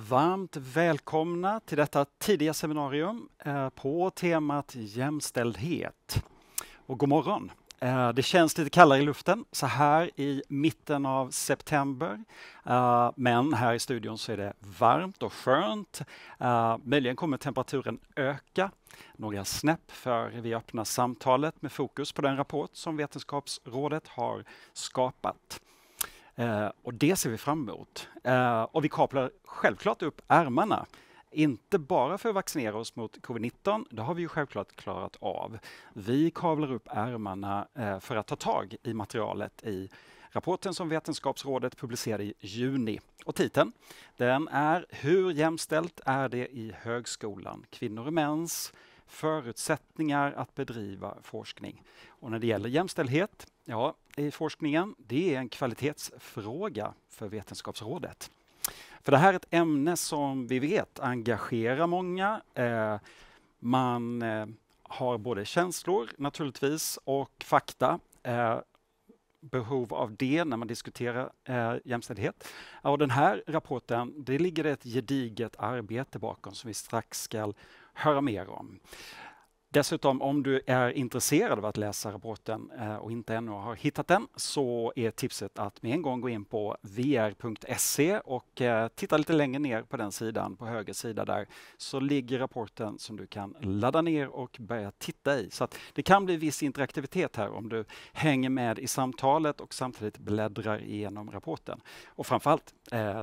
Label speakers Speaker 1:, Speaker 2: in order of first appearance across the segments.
Speaker 1: Varmt välkomna till detta tidiga seminarium på temat jämställdhet. Och god morgon. Det känns lite kallare i luften så här i mitten av september. Men här i studion så är det varmt och skönt. Möjligen kommer temperaturen öka några snäpp för vi öppnar samtalet med fokus på den rapport som Vetenskapsrådet har skapat. Och det ser vi fram emot. Och vi kaplar självklart upp ärmarna. Inte bara för att vaccinera oss mot covid-19, det har vi ju självklart klarat av. Vi kavlar upp ärmarna för att ta tag i materialet i rapporten som Vetenskapsrådet publicerade i juni. Och titeln, den är Hur jämställt är det i högskolan? Kvinnor och mäns förutsättningar att bedriva forskning. Och när det gäller jämställdhet, ja, i forskningen, det är en kvalitetsfråga för Vetenskapsrådet. För det här är ett ämne som vi vet engagerar många. Man har både känslor naturligtvis och fakta. Behov av det när man diskuterar jämställdhet. Och den här rapporten, det ligger ett gediget arbete bakom som vi strax ska höra mer om. Dessutom, om du är intresserad av att läsa rapporten och inte ännu har hittat den, så är tipset att med en gång gå in på vr.se och titta lite längre ner på den sidan, på höger sida där, så ligger rapporten som du kan ladda ner och börja titta i. Så att det kan bli viss interaktivitet här om du hänger med i samtalet och samtidigt bläddrar igenom rapporten. Och framförallt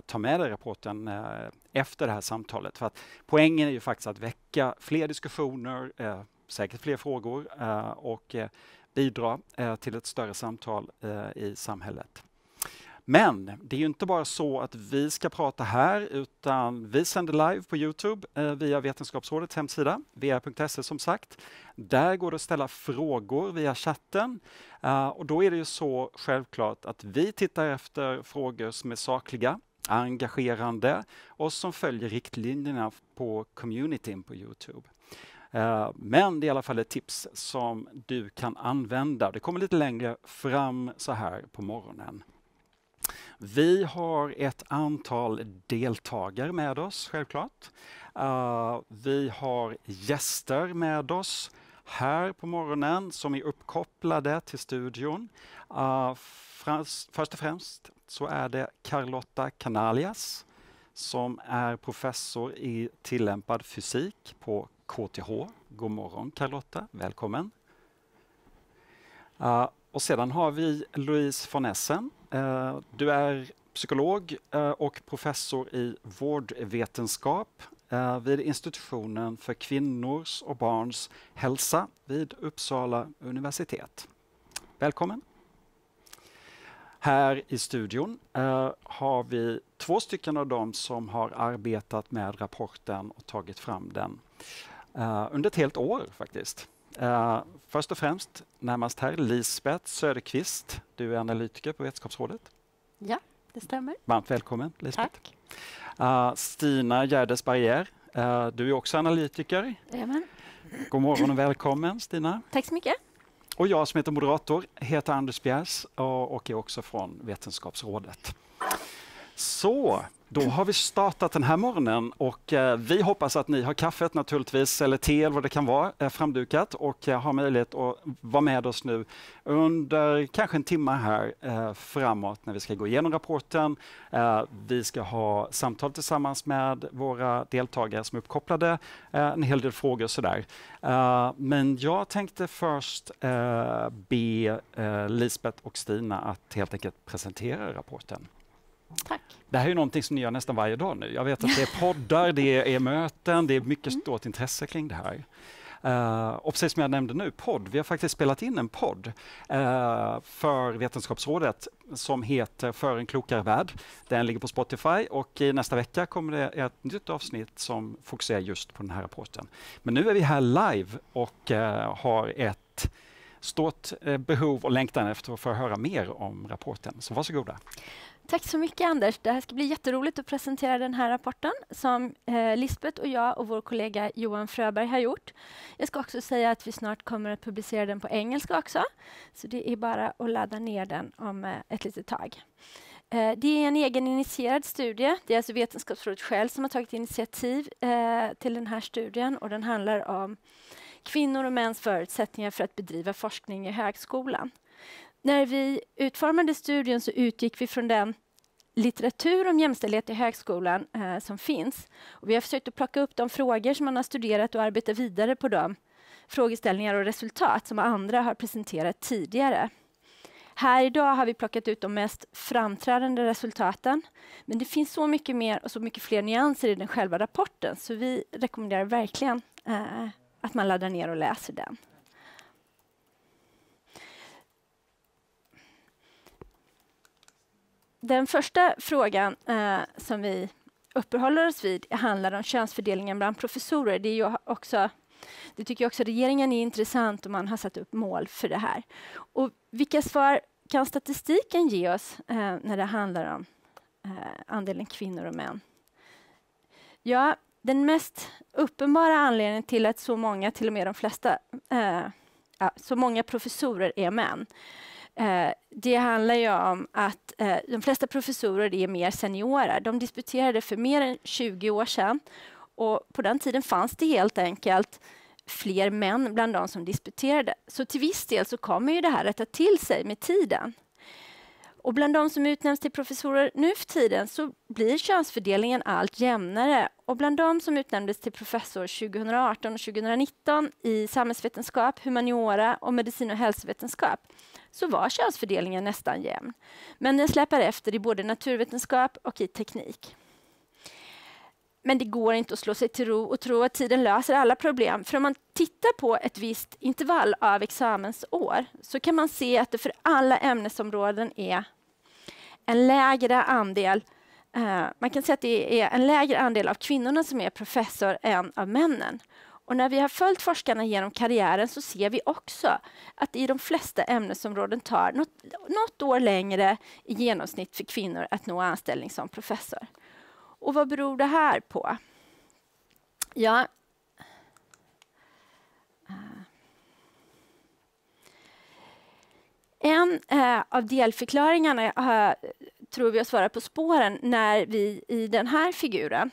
Speaker 1: ta med dig rapporten efter det här samtalet. För att poängen är ju faktiskt att väcka fler diskussioner, säkert fler frågor och bidra till ett större samtal i samhället. Men det är ju inte bara så att vi ska prata här, utan vi sänder live på Youtube via Vetenskapsrådets hemsida, vr.se som sagt. Där går det att ställa frågor via chatten. Och då är det ju så självklart att vi tittar efter frågor som är sakliga, engagerande och som följer riktlinjerna på communityn på Youtube. Men det är i alla fall ett tips som du kan använda. Det kommer lite längre fram så här på morgonen. Vi har ett antal deltagare med oss, självklart. Vi har gäster med oss här på morgonen som är uppkopplade till studion. Först och främst så är det Carlotta Canalias som är professor i tillämpad fysik på KTH. God morgon Carlotta, välkommen. Och sedan har vi Louise von Essen. Du är psykolog och professor i vårdvetenskap vid institutionen för kvinnors och barns hälsa vid Uppsala universitet. Välkommen. Här i studion har vi 2 stycken av dem som har arbetat med rapporten och tagit fram den under ett helt år faktiskt. Först och främst närmast här Lisbeth Söderqvist. Du är analytiker på Vetenskapsrådet.
Speaker 2: Ja, det stämmer.
Speaker 1: Varmt välkommen Lisbeth.
Speaker 2: Tack.
Speaker 1: Stina Gärdes Barrier. Du är också analytiker.
Speaker 2: Jajamän.
Speaker 1: God morgon och välkommen Stina.
Speaker 2: Tack så mycket.
Speaker 1: Och jag som heter moderator heter Anders Bjärs och är också från Vetenskapsrådet. Så, då har vi startat den här morgonen och vi hoppas att ni har kaffet naturligtvis, eller te eller vad det kan vara, framdukat och har möjlighet att vara med oss nu under kanske en timme här framåt när vi ska gå igenom rapporten. Vi ska ha samtal tillsammans med våra deltagare som är uppkopplade, en hel del frågor och sådär. Men jag tänkte först be Lisbeth och Stina att helt enkelt presentera rapporten.
Speaker 2: Tack.
Speaker 1: Det här är ju någonting som ni gör nästan varje dag nu. Jag vet att det är poddar, det är möten, det är mycket stort intresse kring det här. Och precis som jag nämnde nu, vi har faktiskt spelat in en podd för Vetenskapsrådet som heter För en klokare värld. Den ligger på Spotify och i nästa vecka kommer det ett nytt avsnitt som fokuserar just på den här rapporten. Men nu är vi här live och har ett stort behov och längtan efter att få höra mer om rapporten. Så varsågoda.
Speaker 2: Tack så mycket Anders. Det här ska bli jätteroligt att presentera den här rapporten som Lisbeth och jag och vår kollega Johan Fröberg har gjort. Jag ska också säga att vi snart kommer att publicera den på engelska också. Så det är bara att ladda ner den om ett litet tag. Det är en egeninitierad studie. Det är alltså Vetenskapsrådet själv som har tagit initiativ till den här studien. Och den handlar om kvinnor och mäns förutsättningar för att bedriva forskning i högskolan. När vi utformade studien så utgick vi från den litteratur om jämställdhet i högskolan som finns. Och vi har försökt att plocka upp de frågor som man har studerat och arbeta vidare på de frågeställningar och resultat som andra har presenterat tidigare. Här idag har vi plockat ut de mest framträdande resultaten. Men det finns så mycket mer och så mycket fler nyanser i den själva rapporten. Så vi rekommenderar verkligen att man laddar ner och läser den. Den första frågan som vi uppehåller oss vid handlar om könsfördelningen bland professorer. Det tycker också regeringen är intressant och man har satt upp mål för det här. Och vilka svar kan statistiken ge oss när det handlar om andelen kvinnor och män? Ja, den mest uppenbara anledningen till att så många, till och med de flesta, så många professorer är män. Det handlar ju om att de flesta professorer är mer seniora. De disputerade för mer än 20 år sedan och på den tiden fanns det helt enkelt fler män bland de som disputerade. Så till viss del så kommer ju det här rätta till sig med tiden. Och bland de som utnämns till professorer nu för tiden så blir könsfördelningen allt jämnare. Och bland de som utnämndes till professor 2018 och 2019 i samhällsvetenskap, humaniora och medicin och hälsovetenskap så var könsfördelningen nästan jämn. Men den släpar efter i både naturvetenskap och i teknik. Men det går inte att slå sig till ro och tro att tiden löser alla problem. För om man tittar på ett visst intervall av examensår så kan man se att det för alla ämnesområden är en lägre andel. Man kan säga att det är en lägre andel av kvinnorna som är professor än av männen. Och när vi har följt forskarna genom karriären så ser vi också att i de flesta ämnesområden tar något år längre i genomsnitt för kvinnor att nå anställning som professor. Och vad beror det här på? Ja, en av delförklaringarna tror vi oss vara på spåren när vi i den här figuren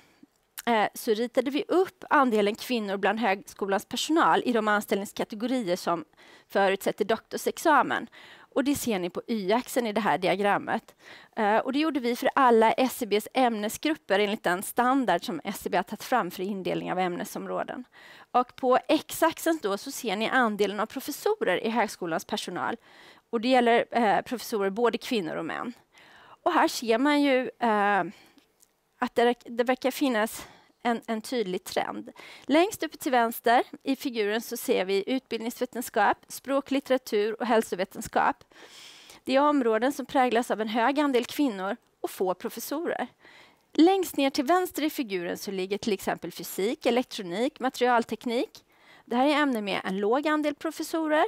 Speaker 2: så ritade vi upp andelen kvinnor bland högskolans personal i de anställningskategorier som förutsätter doktorsexamen. Och det ser ni på y-axeln i det här diagrammet. Och det gjorde vi för alla SCBs ämnesgrupper enligt den standard som SCB har tagit fram för indelning av ämnesområden. Och på x-axeln då så ser ni andelen av professorer i högskolans personal. Och det gäller professorer både kvinnor och män. Och här ser man ju att det verkar finnas en tydlig trend. Längst upp till vänster i figuren så ser vi utbildningsvetenskap, språk, litteratur och hälsovetenskap. Det är områden som präglas av en hög andel kvinnor och få professorer. Längst ner till vänster i figuren så ligger till exempel fysik, elektronik, materialteknik. Det här är ämnen med en låg andel professorer.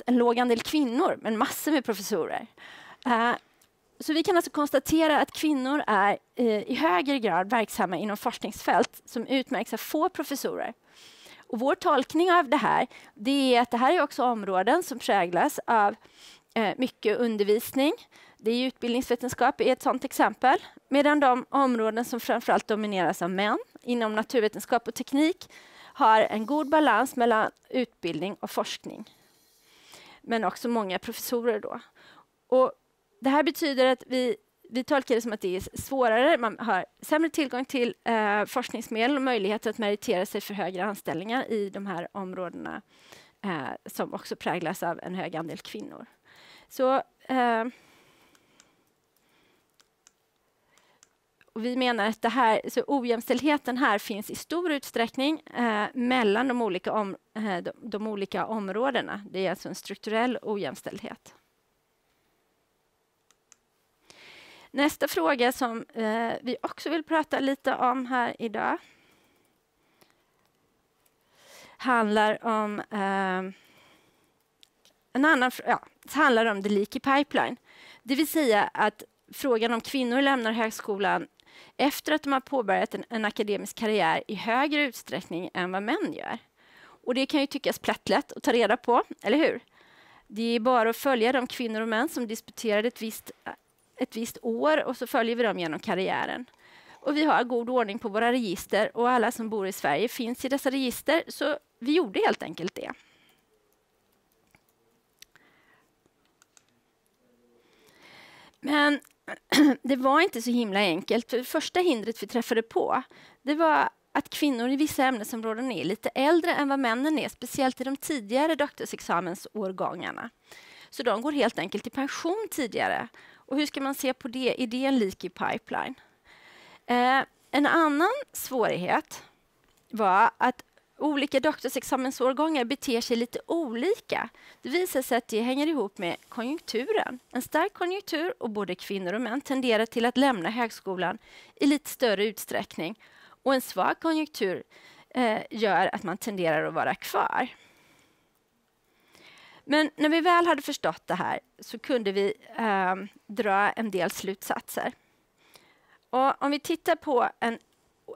Speaker 2: En låg andel kvinnor, men massor med professorer. Så vi kan alltså konstatera att kvinnor är i högre grad verksamma inom forskningsfält som utmärks av få professorer. Och vår tolkning av det här, det är att det här är också områden som präglas av mycket undervisning. Det är utbildningsvetenskap är ett sådant exempel. Medan de områden som framförallt domineras av män inom naturvetenskap och teknik har en god balans mellan utbildning och forskning. Men också många professorer då. Och det här betyder att vi tolkar det som att det är svårare. Man har sämre tillgång till forskningsmedel och möjligheter att meritera sig för högre anställningar i de här områdena som också präglas av en hög andel kvinnor. Så och vi menar att så ojämställdheten här finns i stor utsträckning mellan de olika områdena. Det är alltså en strukturell ojämställdhet. Nästa fråga som vi också vill prata lite om här idag handlar om handlar om the leaky pipeline. Det vill säga att frågan om kvinnor lämnar högskolan efter att de har påbörjat en akademisk karriär i högre utsträckning än vad män gör. Och det kan ju tyckas plättlätt att ta reda på, eller hur? Det är bara att följa de kvinnor och män som disputerade ett visst år och så följer vi dem genom karriären. Och vi har god ordning på våra register och alla som bor i Sverige finns i dessa register, så vi gjorde helt enkelt det. Men det var inte så himla enkelt. För det första hindret vi träffade på, det var att kvinnor i vissa ämnesområden är lite äldre än vad männen är, speciellt i de tidigare doktorsexamensårgångarna. Så de går helt enkelt i pension tidigare. Och hur ska man se på det? Är det en leaky pipeline? En annan svårighet var att olika doktorsexamensårgångar beter sig lite olika. Det visar sig att det hänger ihop med konjunkturen. En stark konjunktur och både kvinnor och män tenderar till att lämna högskolan i lite större utsträckning. Och en svag konjunktur gör att man tenderar att vara kvar. Men när vi väl hade förstått det här så kunde vi dra en del slutsatser. Och om vi tittar på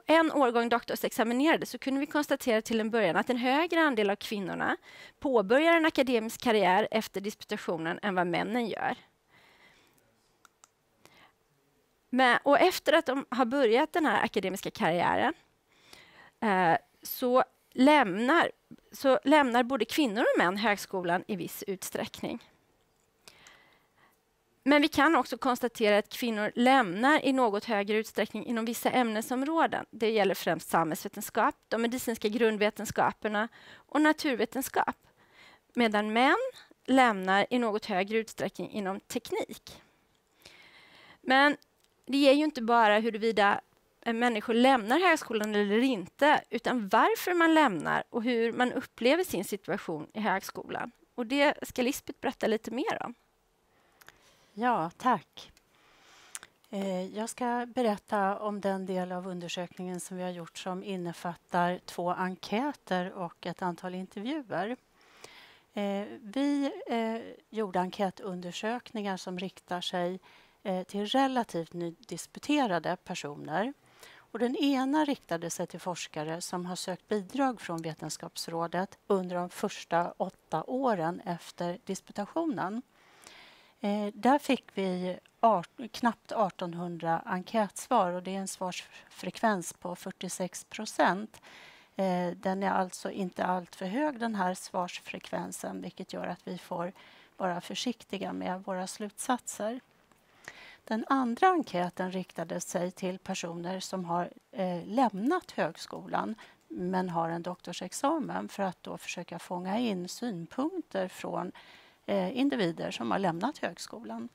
Speaker 2: en årgång doktorsexaminerade så kunde vi konstatera till en början att en högre andel av kvinnorna påbörjar en akademisk karriär efter disputationen än vad männen gör. Och efter att de har börjat den här akademiska karriären så lämnar både kvinnor och män högskolan i viss utsträckning. Men vi kan också konstatera att kvinnor lämnar i något högre utsträckning inom vissa ämnesområden. Det gäller främst samhällsvetenskap, de medicinska grundvetenskaperna och naturvetenskap. Medan män lämnar i något högre utsträckning inom teknik. Men det är ju inte bara huruvida människor lämnar högskolan eller inte, utan varför man lämnar och hur man upplever sin situation i högskolan. Och det ska Lisbeth berätta lite mer om.
Speaker 3: Ja, tack. Jag ska berätta om den del av undersökningen som vi har gjort som innefattar 2 enkäter och ett antal intervjuer. Vi gjorde enkätundersökningar som riktar sig till relativt nydisputerade personer. Och den ena riktade sig till forskare som har sökt bidrag från Vetenskapsrådet under de första 8 åren efter disputationen. Där fick vi knappt 1800 enkätsvar och det är en svarsfrekvens på 46%. Den är alltså inte allt för hög, den här svarsfrekvensen, vilket gör att vi får vara försiktiga med våra slutsatser. Den andra enkäten riktade sig till personer som har lämnat högskolan men har en doktorsexamen för att då försöka fånga in synpunkter från individer som har lämnat högskolan.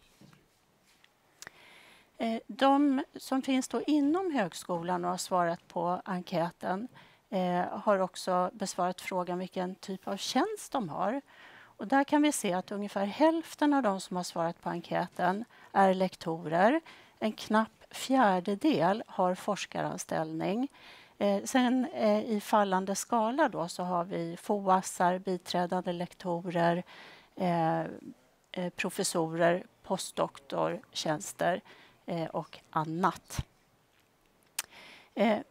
Speaker 3: De som finns då inom högskolan och har svarat på enkäten har också besvarat frågan vilken typ av tjänst de har. Och där kan vi se att ungefär hälften av de som har svarat på enkäten är lektorer. En knapp fjärdedel har forskaranställning. Sen i fallande skala då så har vi FOASar, biträdande lektorer, professorer, postdoktortjänster och annat.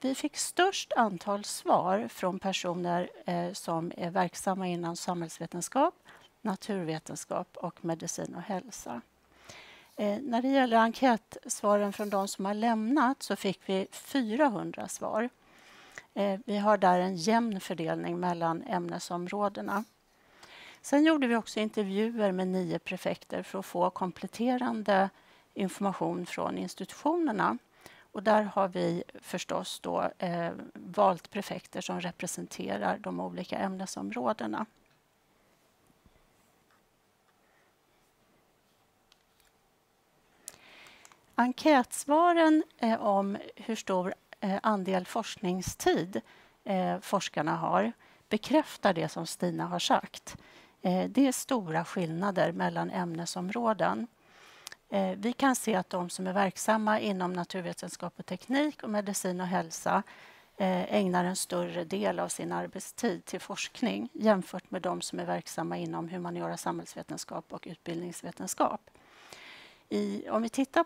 Speaker 3: Vi fick störst antal svar från personer som är verksamma inom samhällsvetenskap, naturvetenskap och medicin och hälsa. När det gäller enkätsvaren från de som har lämnat så fick vi 400 svar. Vi har där en jämn fördelning mellan ämnesområdena. Sen gjorde vi också intervjuer med 9 prefekter för att få kompletterande information från institutionerna. Och där har vi förstås då valt prefekter som representerar de olika ämnesområdena. Enkätsvaren om hur stor andel forskningstid forskarna har bekräftar det som Stina har sagt. Det är stora skillnader mellan ämnesområden. Vi kan se att de som är verksamma inom naturvetenskap och teknik och medicin och hälsa ägnar en större del av sin arbetstid till forskning jämfört med de som är verksamma inom humaniora, samhällsvetenskap och utbildningsvetenskap. Om vi tittar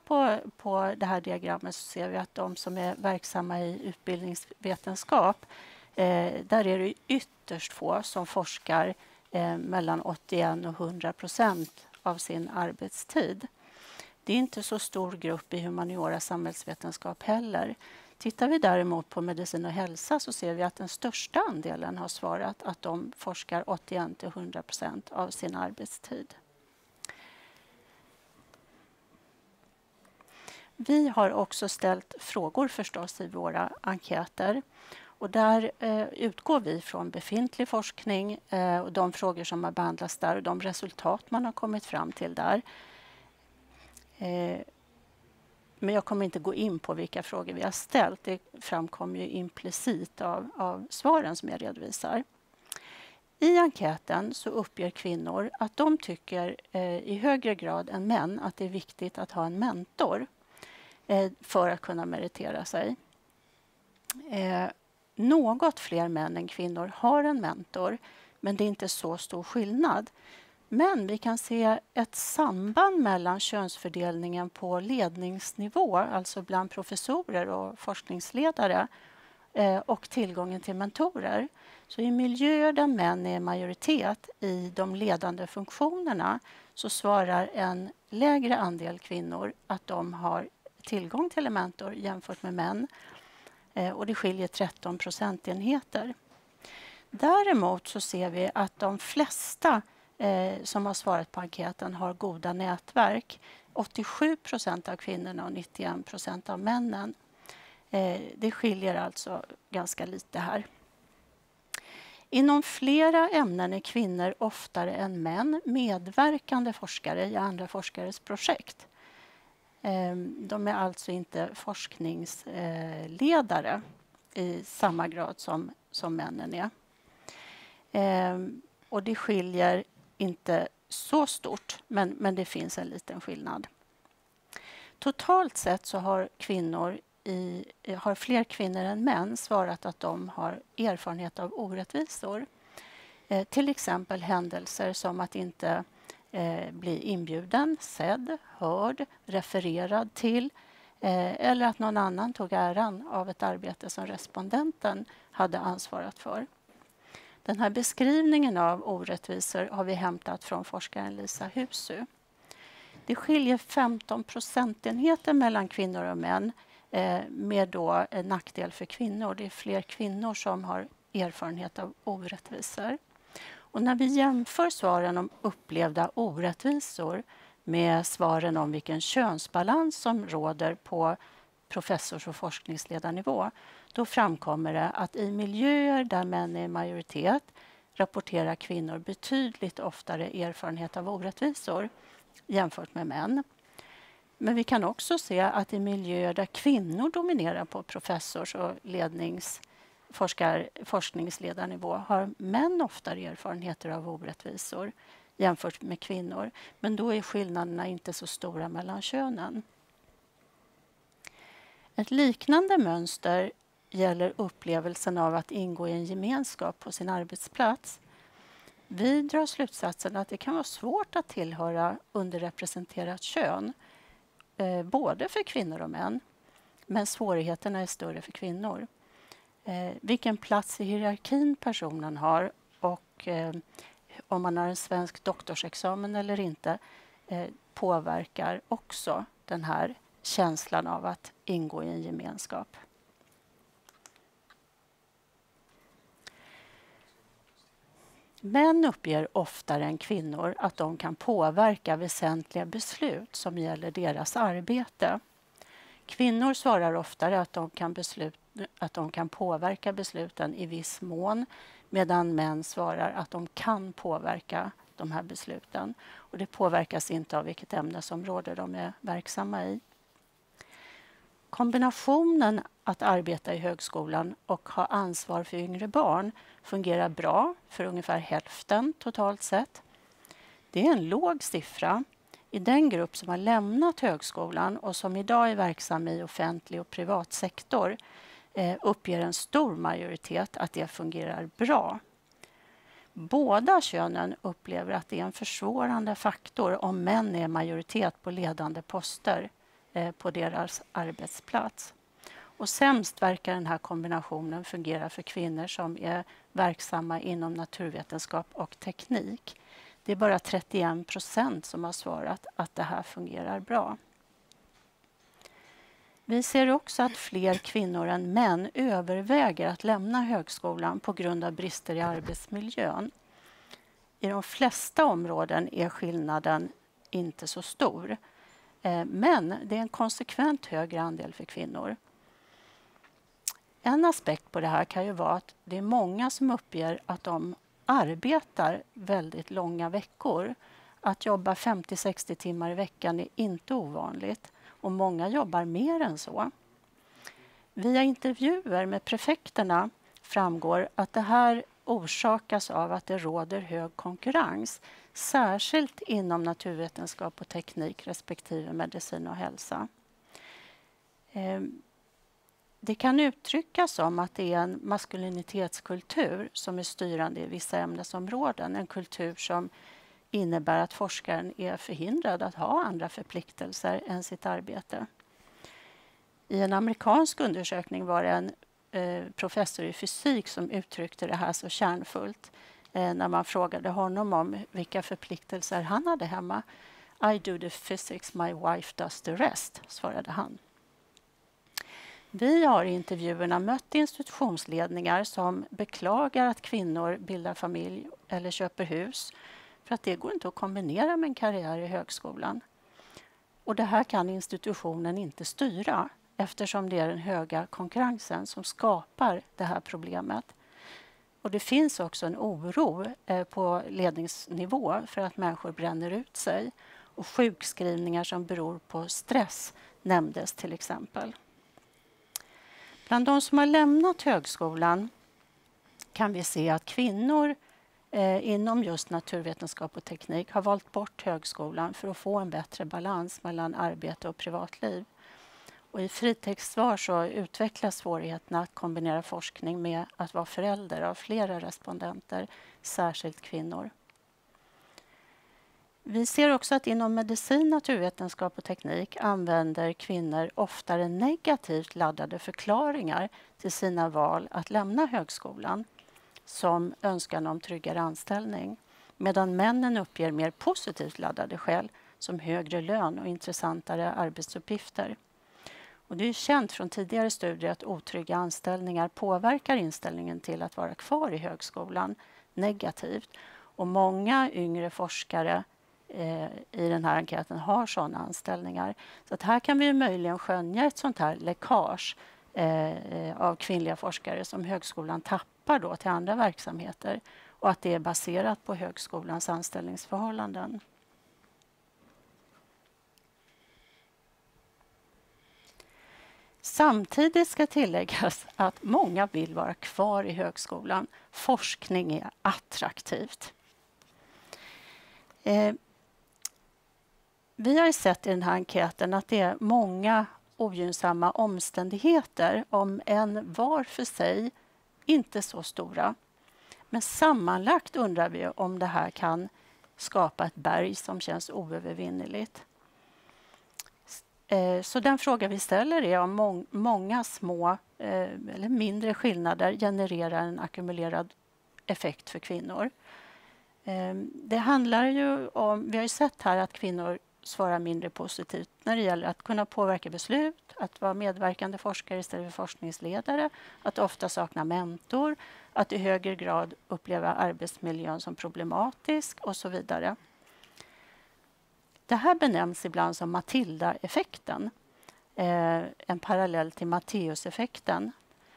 Speaker 3: på det här diagrammet så ser vi att de som är verksamma i utbildningsvetenskap, där är det ytterst få som forskar mellan 81 och 100% av sin arbetstid. Det är inte så stor grupp i humaniora samhällsvetenskap heller. Tittar vi däremot på medicin och hälsa så ser vi att den största andelen har svarat att de forskar 81-100% av sin arbetstid. Vi har också ställt frågor förstås i våra enkäter. Och där utgår vi från befintlig forskning och de frågor som har behandlats där och de resultat man har kommit fram till där. Men jag kommer inte gå in på vilka frågor vi har ställt. Det framkommer ju implicit av svaren som jag redovisar. I enkäten så uppger kvinnor att de tycker i högre grad än män att det är viktigt att ha en mentor för att kunna meritera sig. Något fler män än kvinnor har en mentor, men det är inte så stor skillnad. Men vi kan se ett samband mellan könsfördelningen på ledningsnivå, alltså bland professorer och forskningsledare, och tillgången till mentorer. Så i miljöer där män är majoritet i de ledande funktionerna så svarar en lägre andel kvinnor att de har tillgång till en mentor jämfört med män. Och det skiljer 13 procentenheter. Däremot så ser vi att de flesta som har svarat på enkäten har goda nätverk. 87% av kvinnorna och 91% av männen. Det skiljer alltså ganska lite här. Inom flera ämnen är kvinnor oftare än män medverkande forskare i andra forskares projekt. De är alltså inte forskningsledare i samma grad som männen är. Och det skiljer inte så stort, men det finns en liten skillnad. Totalt sett så har fler kvinnor än män svarat att de har erfarenhet av orättvisor. Till exempel händelser som att inte bli inbjuden, sedd, hörd, refererad till eller att någon annan tog äran av ett arbete som respondenten hade ansvarat för. Den här beskrivningen av orättvisor har vi hämtat från forskaren Lisa Husy. Det skiljer 15 procentenheter mellan kvinnor och män med då en nackdel för kvinnor. Det är fler kvinnor som har erfarenhet av orättvisor. Och när vi jämför svaren om upplevda orättvisor med svaren om vilken könsbalans som råder på professors- och forskningsledarnivå, då framkommer det att i miljöer där män är i majoritet rapporterar kvinnor betydligt oftare erfarenhet av orättvisor jämfört med män. Men vi kan också se att i miljöer där kvinnor dominerar på professors- och forskningsledarnivå har män oftare erfarenheter av orättvisor jämfört med kvinnor. Men då är skillnaderna inte så stora mellan könen. Ett liknande mönster gäller upplevelsen av att ingå i en gemenskap på sin arbetsplats. Vi drar slutsatsen att det kan vara svårt att tillhöra underrepresenterat kön, både för kvinnor och män, men svårigheterna är större för kvinnor. Vilken plats i hierarkin personen har och om man har en svensk doktorsexamen eller inte påverkar också den här känslan av att ingå i en gemenskap. Män uppger oftare än kvinnor att de kan påverka väsentliga beslut som gäller deras arbete. Kvinnor svarar oftare att de kan påverka besluten i viss mån, medan män svarar att de kan påverka de här besluten. Och det påverkas inte av vilket ämnesområde de är verksamma i. Kombinationen att arbeta i högskolan och ha ansvar för yngre barn fungerar bra för ungefär hälften totalt sett. Det är en låg siffra. I den grupp som har lämnat högskolan och som idag är verksam i offentlig och privat sektor uppger en stor majoritet att det fungerar bra. Båda könen upplever att det är en försvårande faktor om män är majoritet på ledande poster på deras arbetsplats. Och sämst verkar den här kombinationen fungera för kvinnor som är verksamma inom naturvetenskap och teknik. Det är bara 31% som har svarat att det här fungerar bra. Vi ser också att fler kvinnor än män överväger att lämna högskolan på grund av brister i arbetsmiljön. I de flesta områden är skillnaden inte så stor. Men det är en konsekvent högre andel för kvinnor. En aspekt på det här kan ju vara att det är många som uppger att de arbetar väldigt långa veckor. Att jobba 50-60 timmar i veckan är inte ovanligt och många jobbar mer än så. Via intervjuer med prefekterna framgår att det här orsakas av att det råder hög konkurrens, särskilt inom naturvetenskap och teknik respektive medicin och hälsa. Det kan uttryckas som att det är en maskulinitetskultur som är styrande i vissa ämnesområden. En kultur som innebär att forskaren är förhindrad att ha andra förpliktelser än sitt arbete. I en amerikansk undersökning var det en professor i fysik som uttryckte det här så kärnfullt när man frågade honom om vilka förpliktelser han hade hemma. I do the physics, my wife does the rest, svarade han. Vi har i intervjuerna mött institutionsledningar som beklagar att kvinnor bildar familj eller köper hus för att det går inte att kombinera med en karriär i högskolan. Och det här kan institutionen inte styra eftersom det är den höga konkurrensen som skapar det här problemet. Och det finns också en oro på ledningsnivå för att människor bränner ut sig. Och sjukskrivningar som beror på stress nämndes till exempel. Bland de som har lämnat högskolan kan vi se att kvinnor inom just naturvetenskap och teknik har valt bort högskolan för att få en bättre balans mellan arbete och privatliv. Och i fritextsvar så utvecklas svårigheterna att kombinera forskning med att vara förälder av flera respondenter, särskilt kvinnor. Vi ser också att inom medicin, naturvetenskap och teknik använder kvinnor oftare negativt laddade förklaringar till sina val att lämna högskolan, som önskan om tryggare anställning, medan männen uppger mer positivt laddade skäl som högre lön och intressantare arbetsuppgifter. Och det är känt från tidigare studier att otrygga anställningar påverkar inställningen till att vara kvar i högskolan negativt. Och många yngre forskare i den här enkäten har sådana anställningar. Så att här kan vi möjligen skönja ett sånt här läckage av kvinnliga forskare som högskolan tappar då till andra verksamheter och att det är baserat på högskolans anställningsförhållanden. Samtidigt ska tilläggas att många vill vara kvar i högskolan. Forskning är attraktivt. Vi har sett i den här enkäten att det är många ogynnsamma omständigheter, om än var för sig inte så stora. Men sammanlagt undrar vi om det här kan skapa ett berg som känns oövervinneligt. Så den fråga vi ställer är om många små eller mindre skillnader genererar en ackumulerad effekt för kvinnor. Det handlar ju om, vi har ju sett här att kvinnor svarar mindre positivt när det gäller att kunna påverka beslut, att vara medverkande forskare istället för forskningsledare, att ofta sakna mentor, att i högre grad uppleva arbetsmiljön som problematisk och så vidare. Det här benämns ibland som Matilda-effekten, en parallell till Matteuseffekten.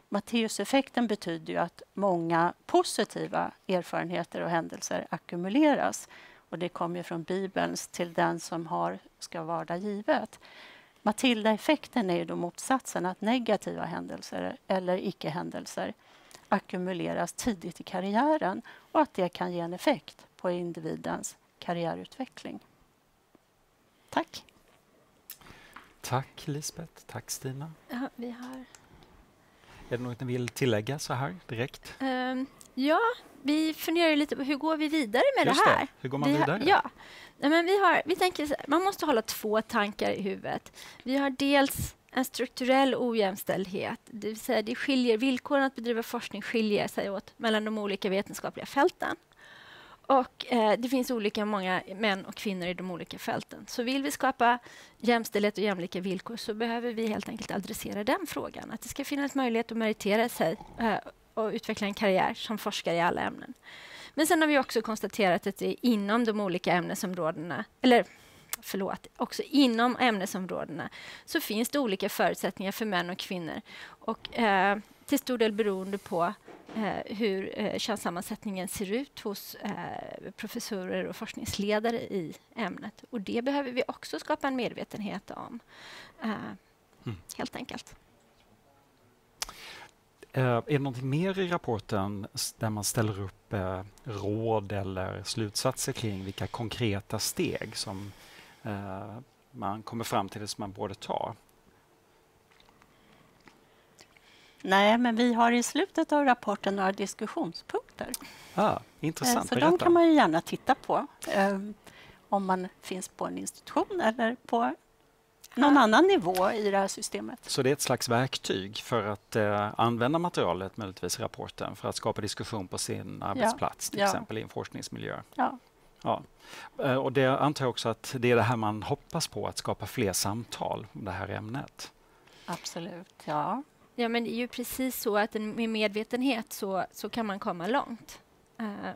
Speaker 3: Matteuseffekten betyder ju att många positiva erfarenheter och händelser ackumuleras. Och det kommer från Bibelns till den som har ska vara givet. Matilda-effekten är ju då motsatsen, att negativa händelser eller icke-händelser ackumuleras tidigt i karriären och att det kan ge en effekt på individens karriärutveckling. Tack.
Speaker 1: Tack Lisbeth, tack Stina.
Speaker 2: Ja, vi har...
Speaker 1: Är det något ni vill tillägga så här direkt?
Speaker 2: Ja, vi funderar lite på hur går vi vidare med
Speaker 1: Just
Speaker 2: det här.
Speaker 1: Det. Hur går man vidare?
Speaker 2: Ja, men vi tänker så här, man måste hålla två tankar i huvudet. Vi har dels en strukturell ojämställdhet. Det vill säga villkoren att bedriva forskning skiljer sig åt mellan de olika vetenskapliga fälten. Och det finns olika många män och kvinnor i de olika fälten. Så vill vi skapa jämställdhet och jämlika villkor så behöver vi helt enkelt adressera den frågan. Att det ska finnas möjlighet att meritera sig och utveckla en karriär som forskare i alla ämnen. Men sen har vi också konstaterat att det är inom de olika ämnesområdena, också inom ämnesområdena så finns det olika förutsättningar för män och kvinnor. Och till stor del beroende på hur könssammansättningen ser ut hos professorer och forskningsledare i ämnet. Och det behöver vi också skapa en medvetenhet om, helt enkelt.
Speaker 1: Är det någonting mer i rapporten där man ställer upp råd eller slutsatser kring vilka konkreta steg som man kommer fram till det som man borde ta?
Speaker 3: Nej, men vi har i slutet av rapporten några diskussionspunkter.
Speaker 1: Intressant.
Speaker 3: Så de kan man ju gärna titta på om man finns på en institution eller på någon annan nivå i det här systemet.
Speaker 1: Så det är ett slags verktyg för att använda materialet, möjligtvis i rapporten, för att skapa diskussion på sin arbetsplats, till exempel i en forskningsmiljö. Ja. Och det antar jag också att det är det här man hoppas på, att skapa fler samtal om det här ämnet.
Speaker 3: Absolut, ja.
Speaker 2: Ja, men det är ju precis så att med medvetenhet så kan man komma långt.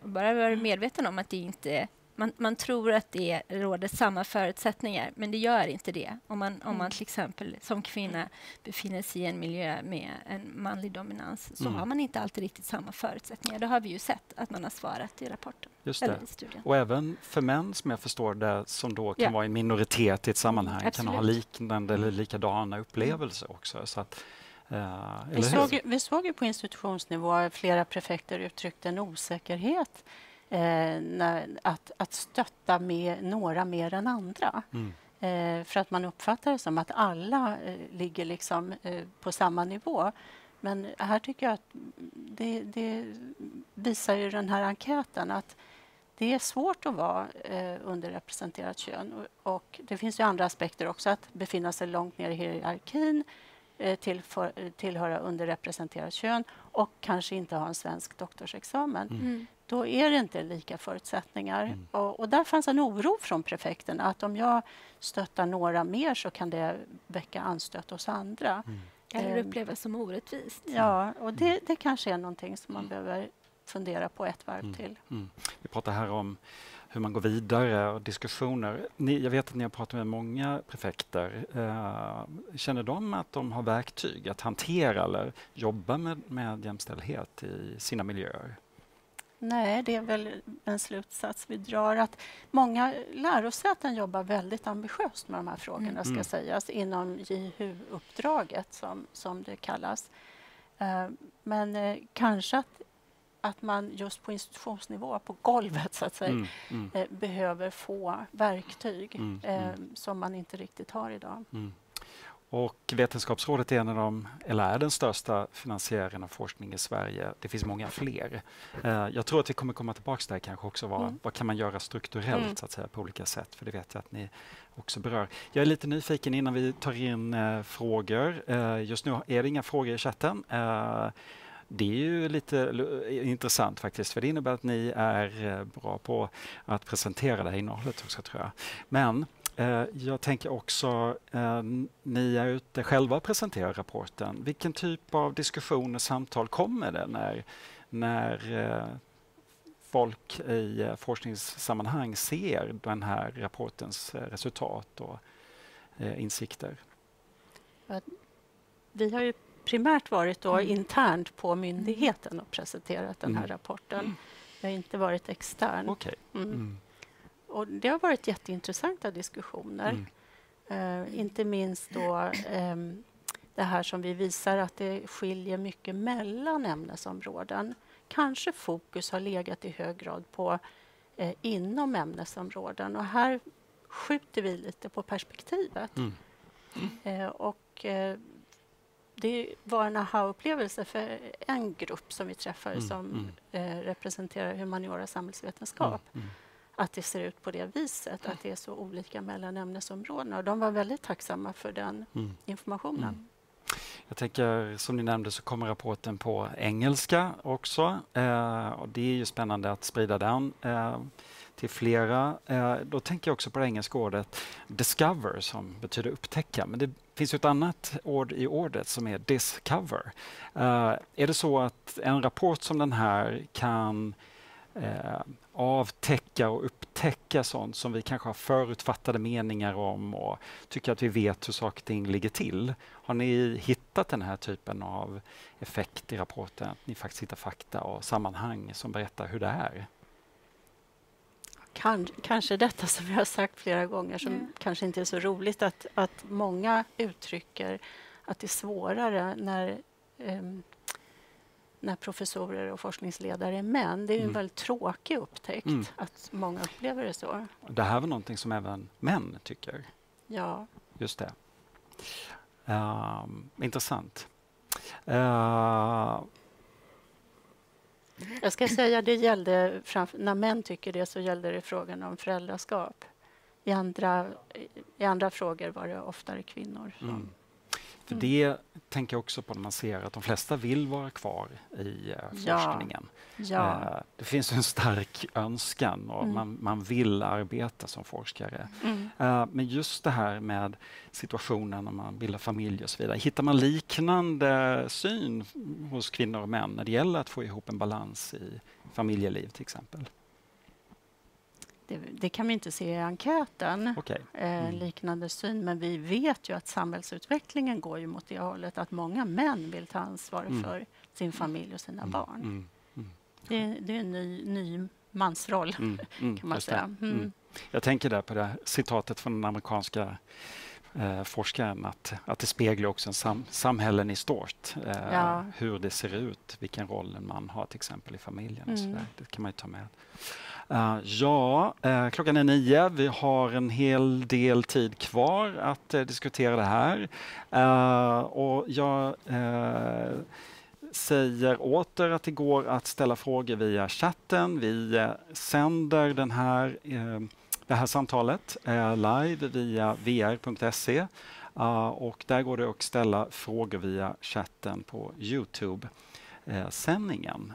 Speaker 2: Bara vara medveten om att det inte man tror att det råder samma förutsättningar, men det gör inte det. Om man till exempel som kvinna befinner sig i en miljö med en manlig dominans så har man inte alltid riktigt samma förutsättningar. Det har vi ju sett att man har svarat i rapporten.
Speaker 1: Just
Speaker 2: eller
Speaker 1: det.
Speaker 2: i studien.
Speaker 1: Och även för män, som jag förstår det, som då kan vara en minoritet i ett sammanhang, kan ha liknande eller likadana upplevelser också. Så att,
Speaker 3: vi såg ju på institutionsnivå flera prefekter uttryckte en osäkerhet att stötta med några mer än andra. För att man uppfattar det som att alla ligger liksom på samma nivå. Men här tycker jag att det visar ju den här enkäten att det är svårt att vara underrepresenterat kön. Och det finns ju andra aspekter också, att befinna sig långt ner i hierarkin, tillhöra underrepresenterat kön och kanske inte ha en svensk doktorsexamen. Då är det inte lika förutsättningar. Och där fanns en oro från prefekten att om jag stöttar några mer så kan det väcka anstöt hos andra.
Speaker 2: Eller upplevas som orättvist.
Speaker 3: Ja, och det kanske är någonting som man behöver fundera på ett varv till.
Speaker 1: Vi pratar här om hur man går vidare och diskussioner. Jag vet att ni har pratat med många prefekter. Känner de att de har verktyg att hantera eller jobba med jämställdhet i sina miljöer? Nej, det är väl en slutsats vi drar, att många lärosäten jobbar väldigt ambitiöst med de här frågorna, ska sägas, inom JHU-uppdraget som det kallas. Men kanske att man just på institutionsnivå, på golvet så att säga, behöver få verktyg som man inte riktigt har idag. Och Vetenskapsrådet är är den största finansiären av forskning i Sverige. Det finns många fler. Jag tror att vi kommer komma tillbaka där kanske också. Vad kan man göra strukturellt så att säga, på olika sätt? För det vet jag att ni också berör. Jag är lite nyfiken innan vi tar in frågor. Just nu är det inga frågor i chatten. Det är ju lite intressant faktiskt, för det innebär att ni är bra på att presentera det här innehållet också, tror jag. Men jag tänker också, ni är ute själva och presenterar rapporten. Vilken typ av diskussion och samtal kommer det när folk i forskningssammanhang ser den här rapportens resultat och insikter? Vi har ju primärt varit internt på myndigheten och presenterat den här rapporten. Jag har inte varit extern. Okay.
Speaker 3: Och det har varit jätteintressanta diskussioner. Inte minst då det här som vi visar, att det skiljer mycket mellan ämnesområden. Kanske fokus har legat i hög grad på inom ämnesområden. Och här skjuter vi lite på perspektivet. Det var en aha-upplevelse för en grupp som vi träffade som representerar humaniora och samhällsvetenskap. att det ser ut på det viset, att det är så olika mellan ämnesområdena. Och de var väldigt tacksamma för den informationen.
Speaker 1: Jag tänker, som ni nämnde så kommer rapporten på engelska också. Och det är ju spännande att sprida den till flera. Då tänker jag också på det engelska ordet discover som betyder upptäcka. Men det finns ju ett annat ord i ordet som är discover. Är det så att en rapport som den här kan avtäcka och upptäcka sånt som vi kanske har förutfattade meningar om och tycker att vi vet hur saker och ting ligger till? Har ni hittat den här typen av effekt i rapporten? Att ni faktiskt hittar fakta och sammanhang som berättar hur det är?
Speaker 3: Kanske detta som jag har sagt flera gånger som kanske inte är så roligt, att många uttrycker att det är svårare när professorer och forskningsledare är män. Det är en väldigt tråkig upptäckt att många upplever det så.
Speaker 1: Det här var någonting som även män tycker.
Speaker 3: Ja.
Speaker 1: Just det. Intressant.
Speaker 3: Jag ska säga det gällde, när män tycker det så gällde det frågan om föräldraskap. I andra frågor var det oftare kvinnor.
Speaker 1: För det tänker jag också på när man ser att de flesta vill vara kvar i forskningen.
Speaker 3: Ja.
Speaker 1: Det finns en stark önskan och man vill arbeta som forskare. Men just det här med situationen när man bildar familj och så vidare. Hittar man liknande syn hos kvinnor och män när det gäller att få ihop en balans i familjeliv till exempel?
Speaker 3: Det kan vi inte se i enkäten, liknande syn, men vi vet ju att samhällsutvecklingen går ju mot det hållet att många män vill ta ansvar för sin familj och sina barn. Det är en ny mansroll kan man säga.
Speaker 1: Jag tänker där på det citatet från den amerikanska forskaren att det speglar också samhällen i stort. Hur det ser ut, vilken roll man har till exempel i familjen. Och så där. Det kan man ju ta med. Klockan är 9. Vi har en hel del tid kvar att diskutera det här. Och jag säger åter att det går att ställa frågor via chatten. Vi sänder det här samtalet live via vr.se. Och där går det att ställa frågor via chatten på Youtube. Sändningen.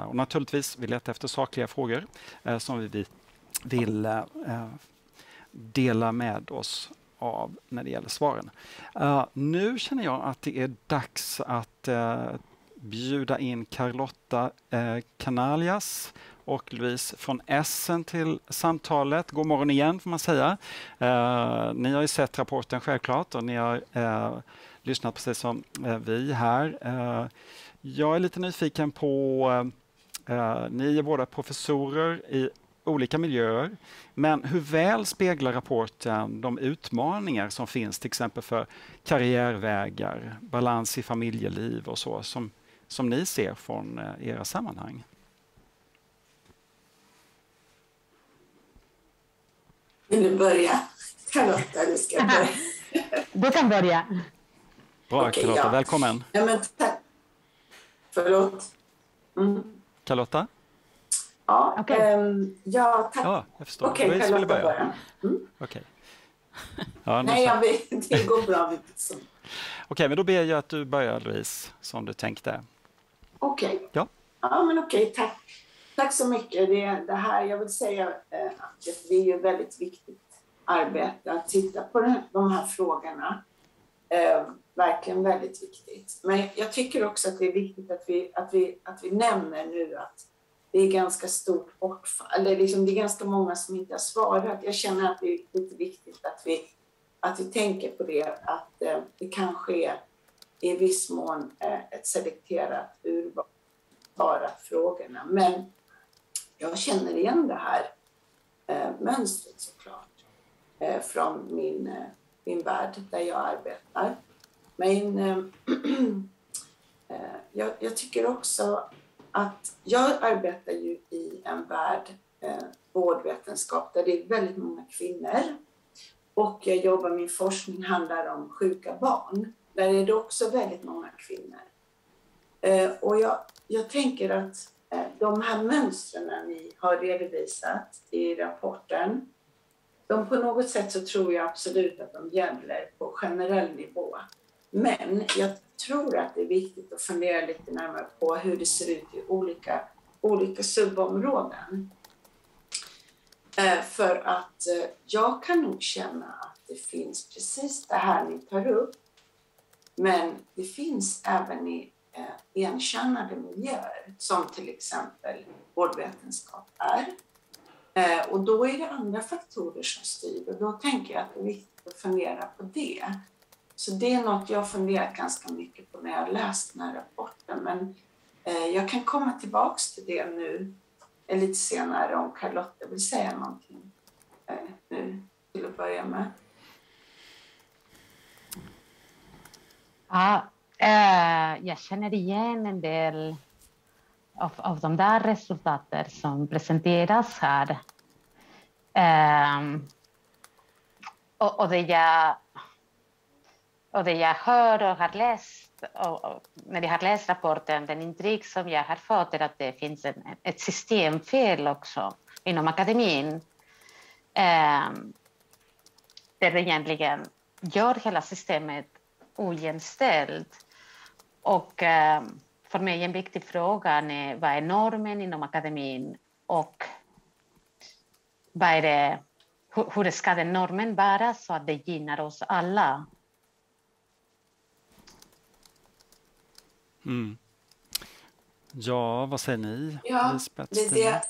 Speaker 1: Och naturligtvis vi letar efter sakliga frågor som vi vill dela med oss av när det gäller svaren. Nu känner jag att det är dags att bjuda in Carlotta Canalias och Louise från Essen till samtalet. God morgon igen får man säga. Ni har ju sett rapporten självklart och ni har lyssnat precis som vi här. Jag är lite nyfiken på, ni är båda professorer i olika miljöer, men hur väl speglar rapporten de utmaningar som finns till exempel för karriärvägar, balans i familjeliv och så som ni ser från era sammanhang?
Speaker 4: Vill du börja? Carlotta, du ska börja.
Speaker 5: Du kan börja.
Speaker 1: Bra, okay, Carlotta, välkommen.
Speaker 4: Ja, men tack. Förlåt.
Speaker 1: Carlotta?
Speaker 4: Ja,
Speaker 5: okay.
Speaker 4: Ja, tack.
Speaker 1: Ja, jag förstår.
Speaker 4: Okej, Carlotta börja.
Speaker 1: Okej. Ja,
Speaker 4: nej, det går bra.
Speaker 1: Okej, men då ber jag att du börjar, Louise, som du tänkte.
Speaker 4: Okej.
Speaker 1: Ja.
Speaker 4: Ja, men okej, tack. Tack så mycket. Det här, jag vill säga att det är ju väldigt viktigt arbete att titta på de här frågorna. Verkligen väldigt viktigt. Men jag tycker också att det är viktigt att vi nämner nu att det är ganska stort bortfall. Eller liksom det är ganska många som inte har svarat. Jag känner att det är lite viktigt att vi tänker på det. Att det kan ske i viss mån ett selekterat urval bara frågorna. Men jag känner igen det här mönstret såklart. Från min värld där jag arbetar. Men jag tycker också att jag arbetar ju i en värld, vårdvetenskap, där det är väldigt många kvinnor. Och jag jobbar, min forskning handlar om sjuka barn. Där är det också väldigt många kvinnor. Och jag tänker att de här mönstren ni har redovisat i rapporten, de på något sätt så tror jag absolut att de gäller på generell nivå. Men jag tror att det är viktigt att fundera lite närmare på hur det ser ut i olika subområden. För att jag kan nog känna att det finns precis det här ni tar upp. Men det finns även i enkönade miljöer, som till exempel vårdvetenskap är. Och då är det andra faktorer som styr. Och då tänker jag att det är viktigt att fundera på det. Så det är något jag funderat ganska mycket på när jag har läst den här rapporten. Men jag kan komma tillbaka till det nu lite senare om Charlotta vill säga någonting nu till att börja med.
Speaker 5: Ja, jag känner igen en del av de där resultaten som presenteras här. Och det jag hör och har läst, och när jag har läst rapporten, den intryck som jag har fått är att det finns ett systemfel också inom akademin. Där det egentligen gör hela systemet ojämställt. Och för mig en viktig fråga är vad är normen inom akademin och vad är det, hur ska den normen vara så att det gynnar oss alla?
Speaker 1: Mm. Ja, vad säger ni?
Speaker 4: Ja, det.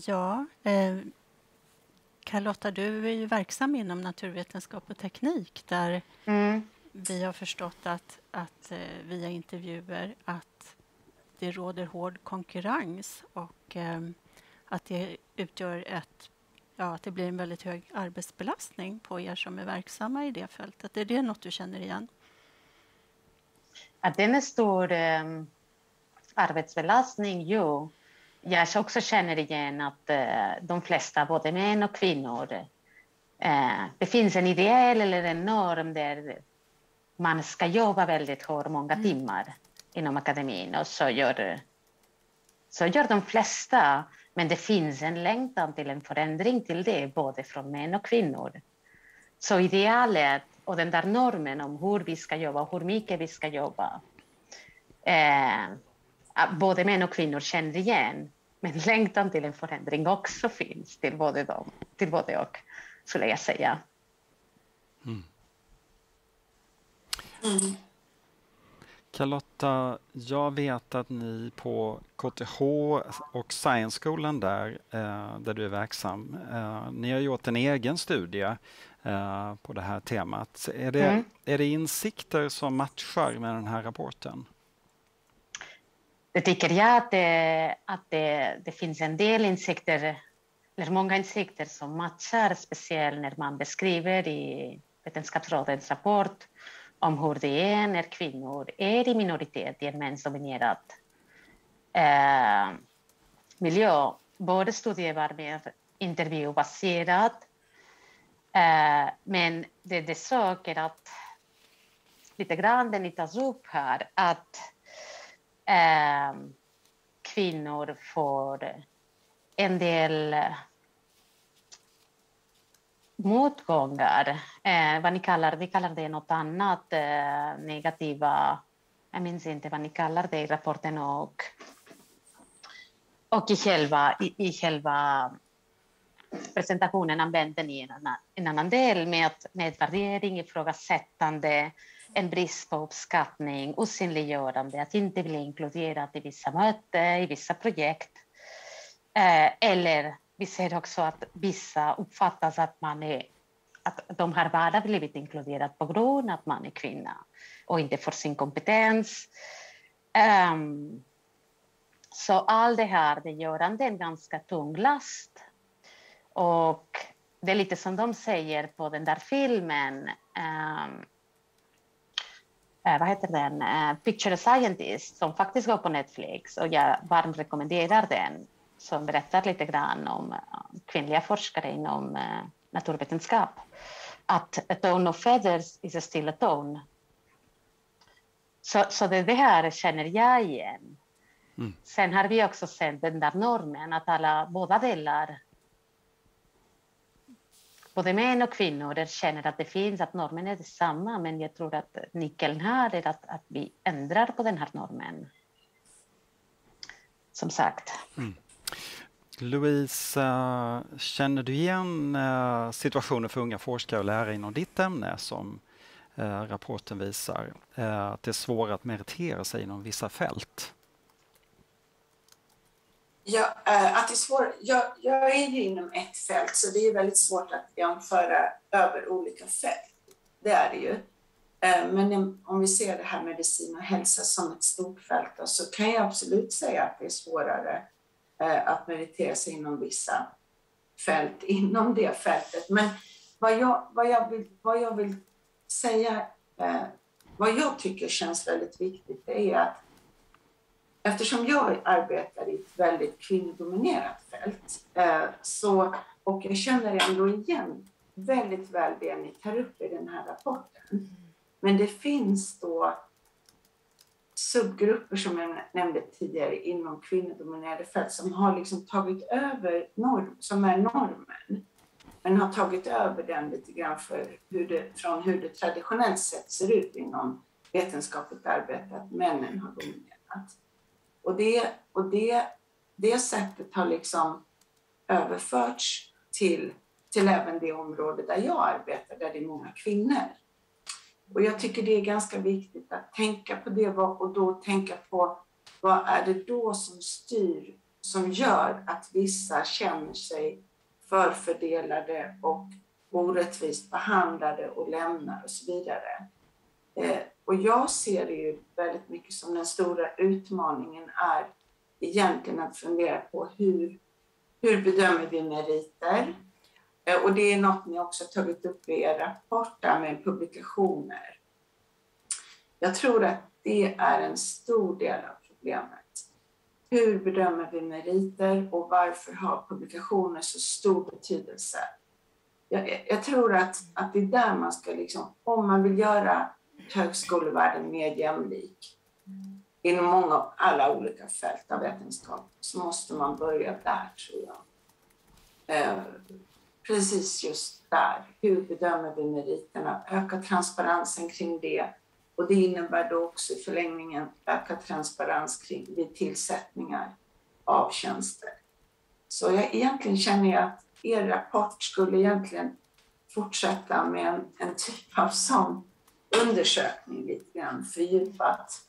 Speaker 4: Ja.
Speaker 3: Charlotta, du är ju verksam inom naturvetenskap och teknik där vi har förstått att via intervjuer att det råder hård konkurrens och att det utgör att det blir en väldigt hög arbetsbelastning på er som är verksamma i det fältet. Är det något du känner igen?
Speaker 5: Att det är en stor arbetsbelastning, jo. Jag också känner igen att de flesta, både män och kvinnor, det finns en ideal eller en norm där man ska jobba väldigt hårt många timmar inom akademin. Och så gör de flesta, men det finns en längtan till en förändring till det, både från män och kvinnor. Så idealet och den där normen om hur vi ska jobba och hur mycket vi ska jobba, både män och kvinnor känner igen. Men längtan till en förändring också finns till både och, skulle jag säga.
Speaker 1: Charlotta, jag vet att ni på KTH och Science-skolan där du är verksam, ni har gjort en egen studie på det här temat. Är det insikter som matchar med den här rapporten?
Speaker 5: Det tycker jag att det finns en del insikter, eller många insikter som matchar, speciellt när man beskriver i Vetenskapsrådets rapport om hur det är när kvinnor är i minoritet i en mansdominerad miljö. Både studier var mer intervjubaserat, men det söker att lite grann det ni tas upp här, att kvinnor får en del motgångar. Vi kallar det något annat, negativa, jag minns inte vad ni kallar det i rapporten, och i själva presentationen använder ni en annan del med värdering, ifrågasättande, en brist på uppskattning, osynliggörande, att inte bli inkluderad i vissa möten, i vissa projekt. Eller vi ser också att vissa uppfattas att de har bara blivit inkluderade på grund av att man är kvinna och inte för sin kompetens. Så allt det här, det gör en ganska tung last. Och det är lite som de säger på den där filmen, vad heter den? Picture a Scientist, som faktiskt går på Netflix, och jag varmt rekommenderar den, som berättar lite grann om kvinnliga forskare inom naturvetenskap. Att a tone of feathers is still a tone. Så det här känner jag igen. Sen har vi också sett den där normen att båda delar, både män och kvinnor, känner att det finns, att normen är detsamma, men jag tror att nyckeln här är att vi ändrar på den här normen. Som sagt.
Speaker 1: Louise, känner du igen situationen för unga forskare och lärare inom ditt ämne som rapporten visar? Att det är svårare att meritera sig inom vissa fält?
Speaker 4: Ja, att det är svårt. Jag är ju inom ett fält, så det är väldigt svårt att jämföra över olika fält. Det är det ju. Men om vi ser det här medicin och hälsa som ett stort fält, så kan jag absolut säga att det är svårare att meritera sig inom vissa fält inom det fältet. Men vad jag vill säga, vad jag tycker känns väldigt viktigt, det är att eftersom jag arbetar i ett väldigt kvinnodominerat fält, och jag känner ändå igen väldigt väl det ni tar upp i den här rapporten. Men det finns då subgrupper som jag nämnde tidigare inom kvinnodominerade fält som har liksom tagit över som är normen. Men har tagit över den lite grann från hur det traditionellt sett ser ut inom vetenskapligt arbete, att männen har dominerat. Och det sättet har liksom överförts till även det område där jag arbetar, där det är många kvinnor. Och jag tycker det är ganska viktigt att tänka på det och då tänka på vad är det då som styr, som gör att vissa känner sig förfördelade och orättvist behandlade och lämnar och så vidare. Och jag ser det ju väldigt mycket som den stora utmaningen är egentligen att fundera på hur bedömer vi meriter? Och det är något ni också tagit upp i er rapport där med publikationer. Jag tror att det är en stor del av problemet. Hur bedömer vi meriter och varför har publikationer så stor betydelse? Jag tror att det är där man ska, liksom, om man vill göra högskolevärlden mer jämlik inom alla olika fält av vetenskap, så måste man börja där, tror jag. Precis just där. Hur bedömer vi meriterna? Öka transparensen kring det. Och det innebär då också i förlängningen öka transparens vid tillsättningar av tjänster. Så egentligen känner jag att er rapport skulle egentligen fortsätta med en typ av sån undersökning lite grann fördjupat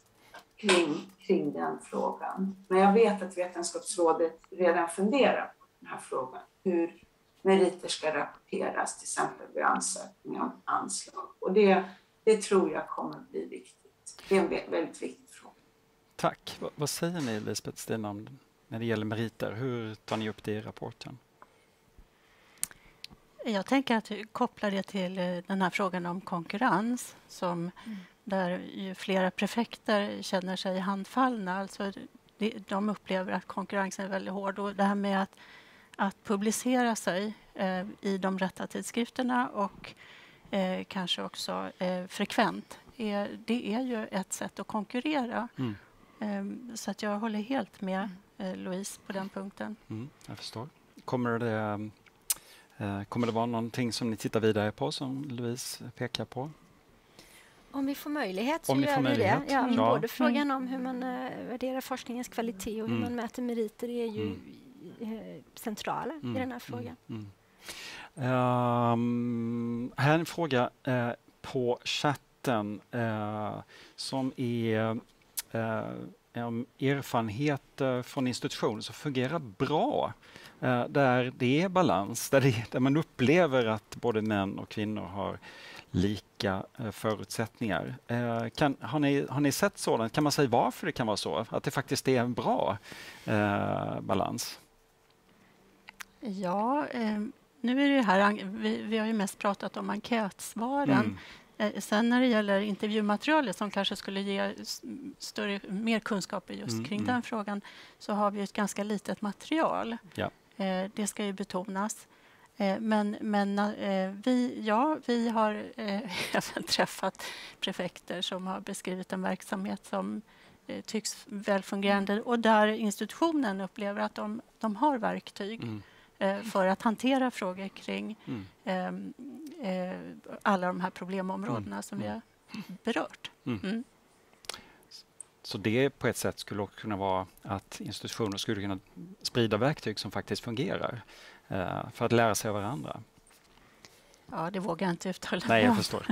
Speaker 4: kring den frågan. Men jag vet att Vetenskapsrådet redan funderar på den här frågan. Hur meriter ska rapporteras till exempel vid ansökning om anslag. Och det tror jag kommer att bli viktigt. Det är en väldigt viktig fråga.
Speaker 1: Tack. Vad säger ni, Lisbeth Stenholm, när det gäller meriter? Hur tar ni upp det i rapporten?
Speaker 3: Jag tänker att vi kopplar det till den här frågan om konkurrens där ju flera prefekter känner sig handfallna. Alltså de upplever att konkurrensen är väldigt hård. Och det här med att publicera sig i de rätta tidskrifterna och kanske också frekvent. Det är ju ett sätt att konkurrera. Så att jag håller helt med Louise på den punkten.
Speaker 1: Jag förstår. Kommer det vara någonting som ni tittar vidare på som Louise pekar på?
Speaker 2: Om vi får möjlighet så gör vi det. Ja, både frågan om hur man värderar forskningens kvalitet och hur man mäter meriter är ju centrala i den här frågan.
Speaker 1: Här är en fråga på chatten som är erfarenheter från institutioner som fungerar bra. Där det är balans, där man upplever att både män och kvinnor har lika förutsättningar. Har ni sett sådant? Kan man säga varför det kan vara så? Att det faktiskt är en bra balans?
Speaker 3: Ja, nu är det här, vi har ju mest pratat om enkätsvaren. Sen när det gäller intervjumaterialet som kanske skulle ge mer kunskaper just kring den frågan, så har vi ett ganska litet material.
Speaker 1: Ja.
Speaker 3: Det ska ju betonas. Men vi har även träffat prefekter som har beskrivit en verksamhet som tycks välfungerande och där institutionen upplever att de har verktyg för att hantera frågor kring alla de här problemområdena som vi har berört.
Speaker 1: Så det på ett sätt skulle också kunna vara att institutioner skulle kunna sprida verktyg som faktiskt fungerar för att lära sig av varandra.
Speaker 3: Ja, det vågar jag inte uttala.
Speaker 1: Nej, jag förstår.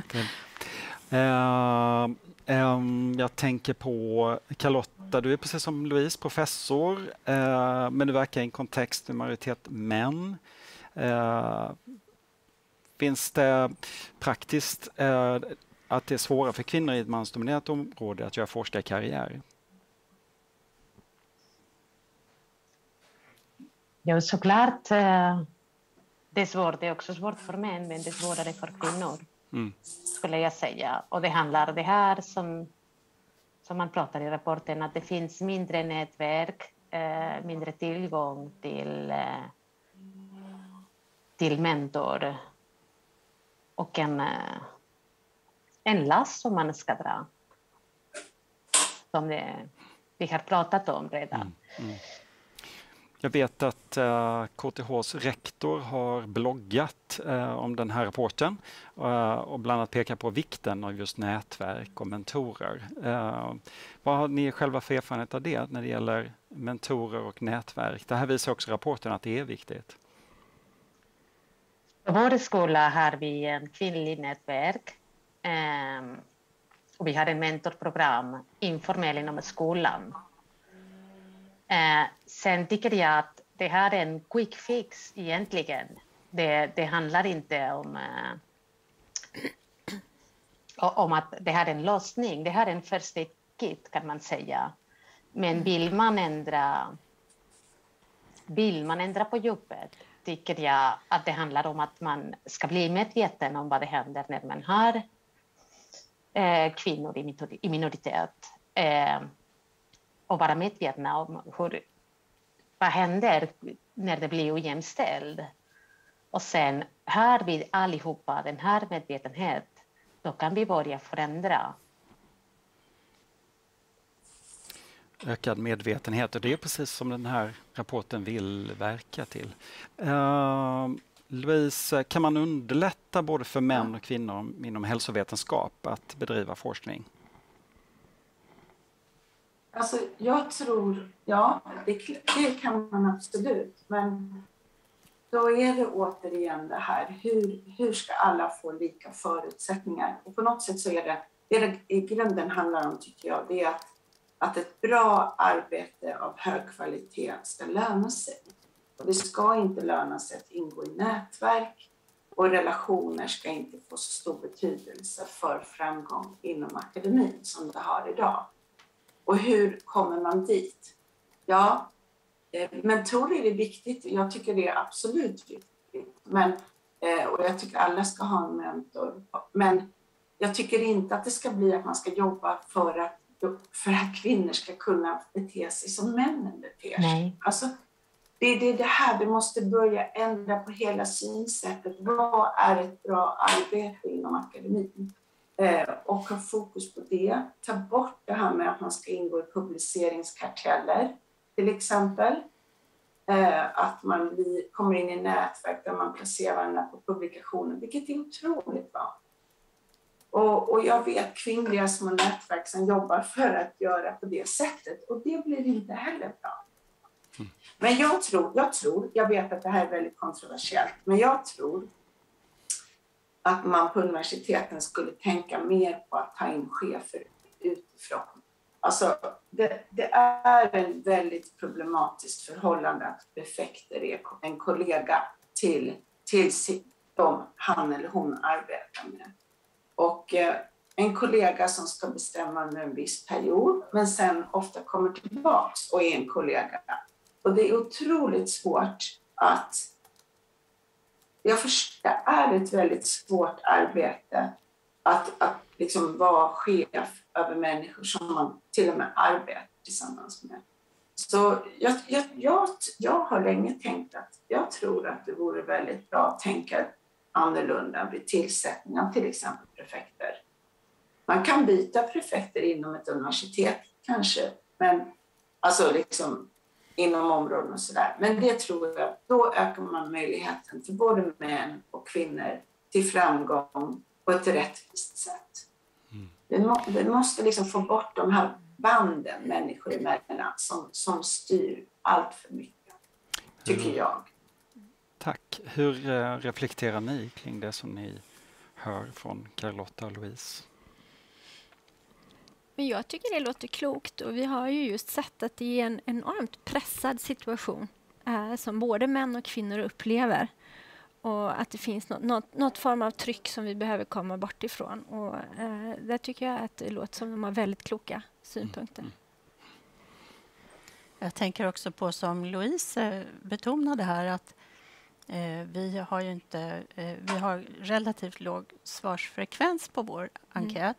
Speaker 1: Jag tänker på Carlotta, du är precis som Louise professor, men du verkar i en kontext med majoritet män. Finns det praktiskt att det är svårare för kvinnor i ett mansdominerat område att göra forskarkarriär?
Speaker 5: Ja, såklart. Det är svårt. Det är också svårt för män, men det är svårare för kvinnor, skulle jag säga. Och det handlar om det här som man pratar i rapporten, att det finns mindre nätverk, mindre tillgång till mentor och en last som man ska dra, som vi har pratat om redan.
Speaker 1: Jag vet att KTHs rektor har bloggat om den här rapporten och bland annat pekar på vikten av just nätverk och mentorer. Vad har ni själva för erfarenhet av det när det gäller mentorer och nätverk? Det här visar också rapporten att det är viktigt.
Speaker 5: På vår skola har vi en kvinnlig nätverk och vi har en mentorprogram informellt inom skolan. Sen tycker jag att det här är en quick fix egentligen. Det handlar inte om att det här är en lösning. Det här är en första kit, kan man säga. Men vill man ändra på djupet, tycker jag att det handlar om att man ska bli medveten om vad det händer när man har kvinnor i minoritet. Och vara medvetna om vad händer när det blir ojämställd. Och sen har vi allihopa den här medvetenhet, då kan vi börja förändra.
Speaker 1: Ökad medvetenhet, och det är precis som den här rapporten vill verka till. Louise, kan man underlätta både för män och kvinnor inom hälsovetenskap att bedriva forskning?
Speaker 4: Alltså, jag tror, det kan man absolut. Men då är det återigen det här, hur ska alla få lika förutsättningar? Och på något sätt så är det i grunden handlar om, tycker jag, det är att ett bra arbete av hög kvalitet ska löna sig. Och det ska inte löna sig att ingå i nätverk, och relationer ska inte få så stor betydelse för framgång inom akademin som det har idag. Och hur kommer man dit? Ja, mentorer är viktigt. Jag tycker det är absolut viktigt. Och jag tycker alla ska ha en mentor. Men jag tycker inte att det ska bli att man ska jobba för att kvinnor ska kunna bete sig som männen beter sig. Alltså, det är det här, vi måste börja ändra på hela synsättet. Vad är ett bra arbete inom akademin? Och ha fokus på det. Ta bort det här med att man ska ingå i publiceringskarteller, till exempel. Att man kommer in i nätverk där man placerar varandra på publikationer, vilket är otroligt bra. Och jag vet kvinnliga små nätverk som jobbar för att göra på det sättet, och det blir inte heller bra. Men jag vet att det här är väldigt kontroversiellt, men jag tror att man på universiteten skulle tänka mer på att ta in chefer utifrån. Alltså, det är en väldigt problematiskt förhållande att prefekter är en kollega till de han eller hon arbetar med. Och en kollega som ska bestämma under en viss period, men sen ofta kommer tillbaks och är en kollega. Och det är otroligt svårt att... Jag förstår, det är ett väldigt svårt arbete att liksom vara chef över människor som man till och med arbetar tillsammans med. Så jag har länge tänkt att jag tror att det vore väldigt bra att tänka annorlunda vid tillsättning av till exempel prefekter. Man kan byta prefekter inom ett universitet kanske, men alltså liksom inom områden och sådär. Men det tror jag, då ökar man möjligheten för både män och kvinnor till framgång på ett rättvist sätt. Vi måste liksom få bort de här banden människor emellan som styr allt för mycket, tycker jag.
Speaker 1: Tack. Hur reflekterar ni kring det som ni hör från Carlotta och Louise?
Speaker 2: Men jag tycker det låter klokt och vi har ju just sett att det är en enormt pressad situation som både män och kvinnor upplever. Och att det finns något form av tryck som vi behöver komma bort ifrån. Och där tycker jag att det låter som de har väldigt kloka synpunkter.
Speaker 3: Jag tänker också på som Louise betonade här att vi har relativt låg svarsfrekvens på vår enkät.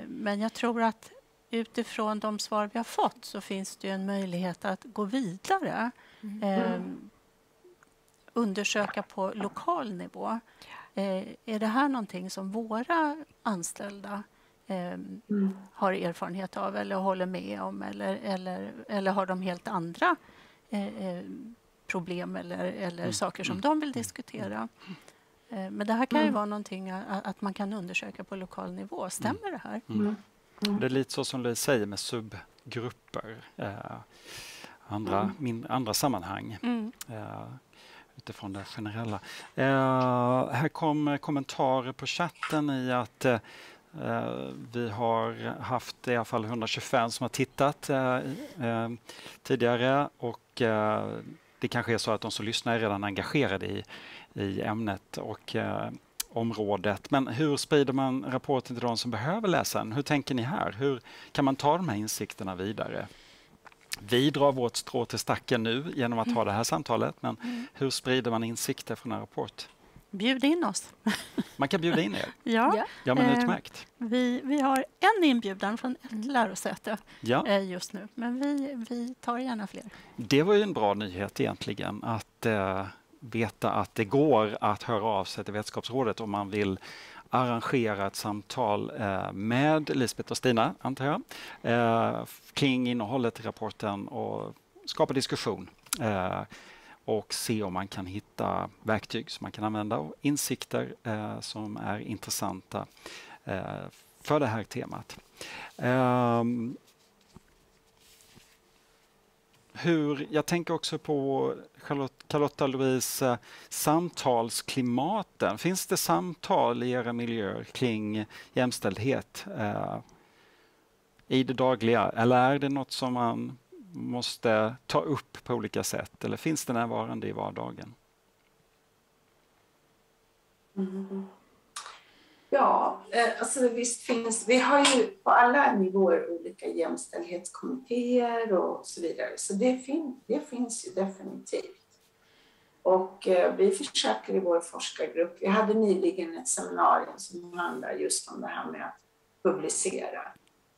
Speaker 3: Men jag tror att utifrån de svar vi har fått så finns det en möjlighet att gå vidare. Undersöka på lokal nivå. Är det här någonting som våra anställda har erfarenhet av eller håller med om eller har de helt andra problem eller saker som de vill diskutera? Men det här kan ju vara någonting att man kan undersöka på lokal nivå. Stämmer det här?
Speaker 1: Det är lite så som du säger med subgrupper. Andra sammanhang. Utifrån det generella. Här kommer kommentarer på chatten i att vi har haft i alla fall 125 som har tittat tidigare och det kanske är så att de som lyssnar är redan engagerade i ämnet och området. Men hur sprider man rapporten till de som behöver läsa den? Hur tänker ni här? Hur kan man ta de här insikterna vidare? Vi drar vårt strå till stacken nu genom att ha det här samtalet, men hur sprider man insikter från en rapport?
Speaker 3: Bjud in oss.
Speaker 1: Man kan bjuda in er.
Speaker 3: Ja,
Speaker 1: men utmärkt.
Speaker 3: Vi har en inbjudan från ett lärosäte just nu, men vi tar gärna fler.
Speaker 1: Det var ju en bra nyhet egentligen att veta att det går att höra av sig till Vetenskapsrådet om man vill arrangera ett samtal med Lisbeth och Stina, antar jag, kring innehållet i rapporten och skapa diskussion och se om man kan hitta verktyg som man kan använda och insikter som är intressanta för det här temat. Jag tänker också på Charlotta och Louise, samtalsklimaten. Finns det samtal i era miljöer kring jämställdhet i det dagliga? Eller är det något som man måste ta upp på olika sätt? Eller finns det närvarande i vardagen?
Speaker 4: Ja, alltså visst finns. Vi har ju på alla nivåer olika jämställdhetskommittéer och så vidare. Så det finns ju definitivt. Och vi försöker i vår forskargrupp. Vi hade nyligen ett seminarium som handlar just om det här med att publicera.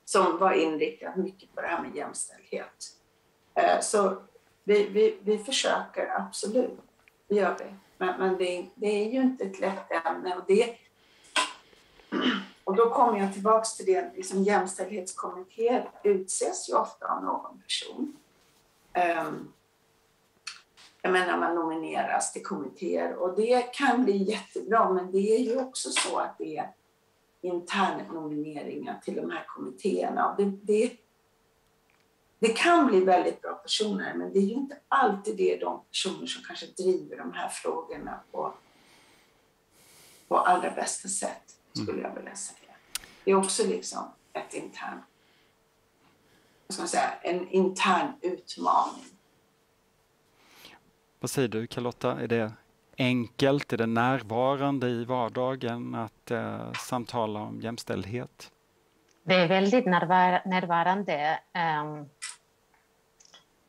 Speaker 4: Som var inriktat mycket på det här med jämställdhet. Så vi försöker absolut. Det gör vi. Men det är ju inte ett lätt ämne. Och då kommer jag tillbaka till det, liksom jämställdhetskommittéer utses ju ofta av någon person. Jag menar, man nomineras till kommittéer och det kan bli jättebra, men det är ju också så att det är internnomineringar till de här kommittéerna. Och det kan bli väldigt bra personer, men det är ju inte alltid det de personer som kanske driver de här frågorna på allra bästa sätt, skulle jag vilja säga. Det är också liksom en intern utmaning.
Speaker 1: Vad säger du, Carlotta? Är det enkelt, är det närvarande i vardagen att samtala om jämställdhet?
Speaker 5: Det är väldigt närvarande.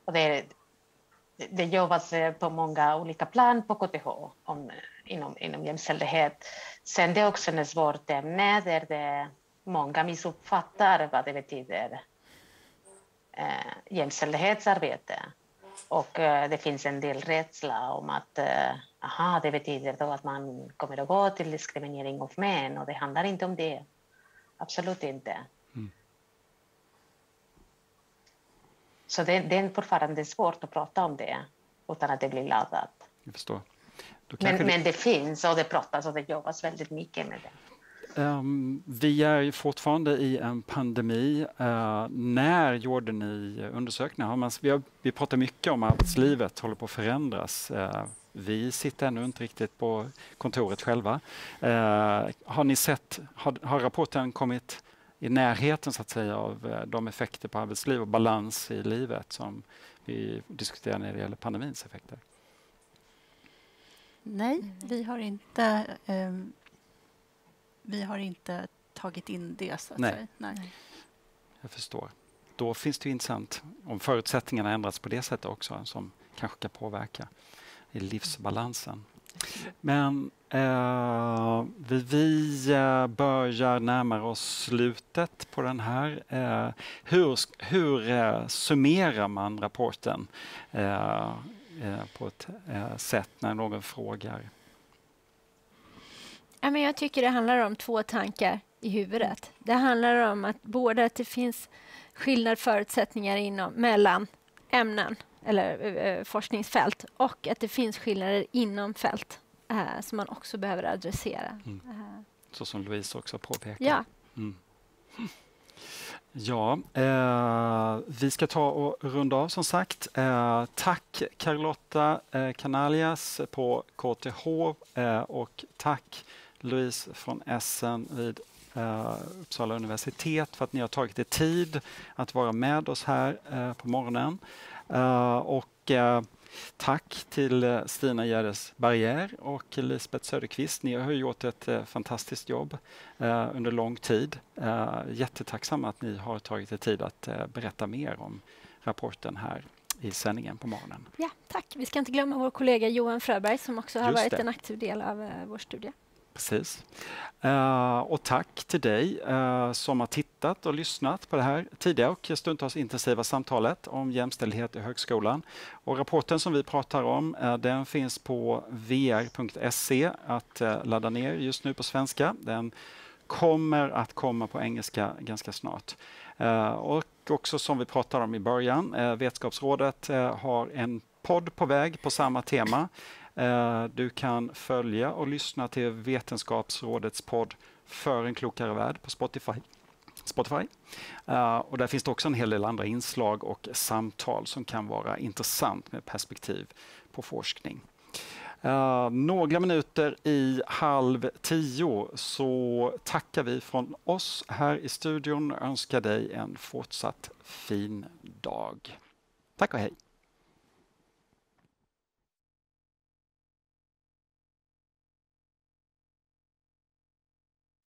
Speaker 5: Och det jobbas på många olika plan på KTH inom jämställdhet. Sen det är också ett svårt ämne där många missuppfattar vad det betyder jämställdhetsarbete. Och det finns en del rädsla om att det betyder då att man kommer att gå till diskriminering av män, och det handlar inte om det. Absolut inte. Så det är fortfarande svårt att prata om det utan att det blir laddat.
Speaker 1: Jag förstår.
Speaker 5: Men det finns och det pratas och det jobbas väldigt mycket med det.
Speaker 1: Vi är ju fortfarande i en pandemi. När gjorde ni undersökningar? Vi pratar mycket om att arbetslivet håller på att förändras. Vi sitter ännu inte riktigt på kontoret själva. Har ni sett, har rapporten kommit i närheten så att säga av de effekter på arbetsliv och balans i livet som vi diskuterar när det gäller pandemins effekter?
Speaker 3: Nej, vi har inte tagit in det så att säga. Nej.
Speaker 1: Jag förstår. Då finns det ju intressant om förutsättningarna ändras på det sättet också som kanske kan påverka i livsbalansen. Men vi börjar närma oss slutet på den här. Hur summerar man rapporten på ett sätt när någon frågar?
Speaker 2: Jag tycker det handlar om 2 tankar i huvudet. Det handlar om att både att det finns skillnad förutsättningar mellan ämnen eller forskningsfält och att det finns skillnader inom fält som man också behöver adressera.
Speaker 1: Så som Louise också påpekar.
Speaker 2: Ja.
Speaker 1: Ja, vi ska ta och runda av som sagt. Tack Carlotta Canalias på KTH och tack Louise från Essen vid Uppsala universitet för att ni har tagit er tid att vara med oss här på morgonen. Och tack till Stina Gärdes Barrier och Lisbeth Söderqvist. Ni har gjort ett fantastiskt jobb under lång tid. Jättetacksamma att ni har tagit er tid att berätta mer om rapporten här i sändningen på morgonen.
Speaker 2: Ja, tack. Vi ska inte glömma vår kollega Johan Fröberg som också har varit en aktiv del av vår studie.
Speaker 1: Precis. Och tack till dig som har tittat och lyssnat på det här tidiga och stundtals intensiva samtalet om jämställdhet i högskolan. Och rapporten som vi pratar om den finns på vr.se att ladda ner just nu på svenska. Den kommer att komma på engelska ganska snart. Och också som vi pratade om i början, Vetenskapsrådet har en podd på väg på samma tema. Du kan följa och lyssna till Vetenskapsrådets podd För en klokare värld på Spotify. Och där finns det också en hel del andra inslag och samtal som kan vara intressant med perspektiv på forskning. Några minuter i 9:30 så tackar vi från oss här i studion och önskar dig en fortsatt fin dag. Tack och hej!